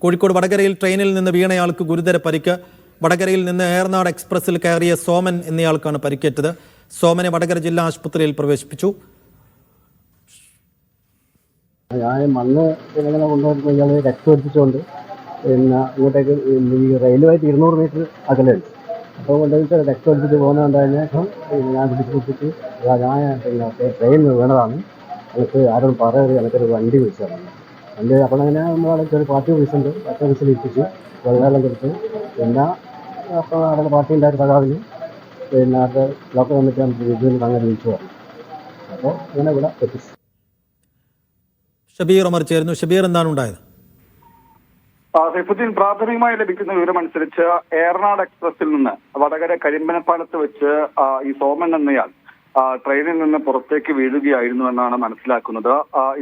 കോഴിക്കോട് വടകരയിൽ ട്രെയിനിൽ നിന്ന് വീണയാൾക്ക് ഗുരുതര പരിക്ക്. വടകരയിൽ നിന്ന് ഏറനാട് എക്സ്പ്രസിൽ കയറിയ സോമൻ എന്നയാൾക്കാണ് പരിക്കേറ്റത്. സോമനെ വടകര ജില്ലാ ആശുപത്രിയിൽ പ്രവേശിപ്പിച്ചു. ഞാൻ മണ്ണ് ഇങ്ങനെ കൊണ്ടുവരുമ്പോൾ ഇയാൾ രക്തമൊഴിച്ചുകൊണ്ട് പിന്നെ ഇങ്ങോട്ടേക്ക് ഈ റെയിലുമായിട്ട് 200 മീറ്റർ അകലുണ്ട്. അപ്പോൾ കൊണ്ടുപോയിട്ട് രക്തമൊഴിച്ചിട്ട് പോകുന്നതുകൊണ്ടതിന് ശേഷം ഞാൻ പിടിച്ചിട്ട് ഞാൻ പിന്നെ ട്രെയിനിൽ വീണതാണ്. എനിക്ക് ആരോടും പറയരുത്, എനിക്കൊരു വണ്ടി വിളിച്ചതാണ്. വണ്ടി അപ്പോൾ അങ്ങനെ നമ്മളവിടെ ഒരു പാർട്ടി ഓഫീസുണ്ട്, പാർട്ടി ഓഫീസിൽ എത്തിച്ചു വെള്ളം കൊടുത്ത്. പിന്നെ അപ്പോൾ അവിടെ പാർട്ടി ഉണ്ടായിരുന്ന സഖാവിന് പിന്നെ അവിടെ ലോക്കൽ കമ്മിറ്റി ഇതിൽ അങ്ങനെ വിളിച്ചു പറഞ്ഞു. അപ്പോൾ അങ്ങനെ ഇവിടെ എത്തിച്ചു. ഷബീർ അമർ ചേരുന്നു. ഷബീർ, എന്താണ് ഉണ്ടായത്? സൈഫുദ്ദീൻ, പ്രാഥമികമായി ലഭിക്കുന്ന വിവരമനുസരിച്ച് ഏറനാട് എക്സ്പ്രസിൽ നിന്ന് വടകര കരിമ്പനപ്പാലത്ത് വെച്ച് ഈ സോമൻ എന്നയാൾ ട്രെയിനിൽ നിന്ന് പുറത്തേക്ക് വീഴുകയായിരുന്നു എന്നാണ് മനസ്സിലാക്കുന്നത്.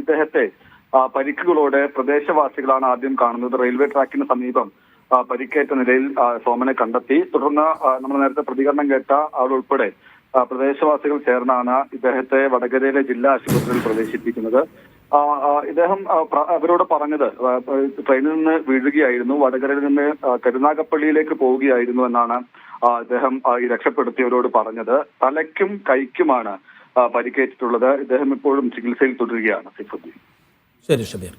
ഇദ്ദേഹത്തെ പരിക്കുകളോടെ പ്രദേശവാസികളാണ് ആദ്യം കാണുന്നത്. റെയിൽവേ ട്രാക്കിന് സമീപം പരിക്കേറ്റ നിലയിൽ സോമനെ കണ്ടെത്തി. തുടർന്ന് നമ്മൾ നേരത്തെ പ്രതികരണം കേട്ട ആളുൾപ്പെടെ പ്രദേശവാസികൾ ചേർന്നാണ് ഇദ്ദേഹത്തെ വടകരയിലെ ജില്ലാ ആശുപത്രിയിൽ പ്രവേശിപ്പിക്കുന്നത്. ഇദ്ദേഹം അവരോട് പറഞ്ഞത് ട്രെയിനിൽ നിന്ന് വീഴുകയായിരുന്നു, വടകരയിൽ നിന്ന് കരുനാഗപ്പള്ളിയിലേക്ക് പോവുകയായിരുന്നു എന്നാണ് ഇദ്ദേഹം ഈ രക്ഷപ്പെടുത്തിയവരോട് പറഞ്ഞത്. തലയ്ക്കും കൈക്കുമാണ് പരിക്കേറ്റിട്ടുള്ളത്. ഇദ്ദേഹം ഇപ്പോഴും ചികിത്സയിൽ തുടരുകയാണ്. ശരി ഷബീർ.